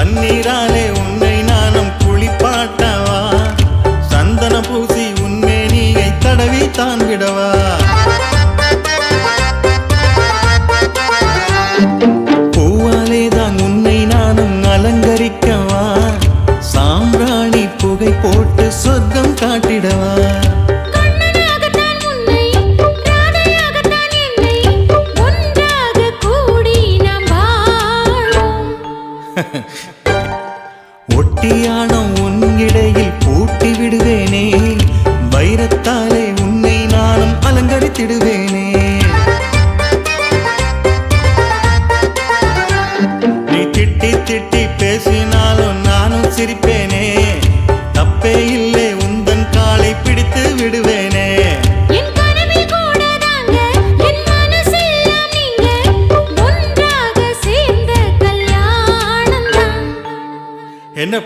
பன்னீராலே உன்னை நானும் குளிப்பாட்டவா சந்தன பூசி உன்மேனியை தடவி தான் விடவா பூவாலேதான் உன்னை நானும் அலங்கரிக்கவா சாம்பிராணி புகை போட்டு சொர்க்கம் காட்டிடவா ஒட்டியானம் உன் இடையில் பூட்டி விடுவேனே வைரத்தாலே உன்னை நானும் அலங்கரித்திடுவேனே நீ திட்டி திட்டி பேசினாலும் நானும் சிரிப்பேனே தப்பே இல்லை உந்தன் காலை பிடித்து விடுவேனே என்ன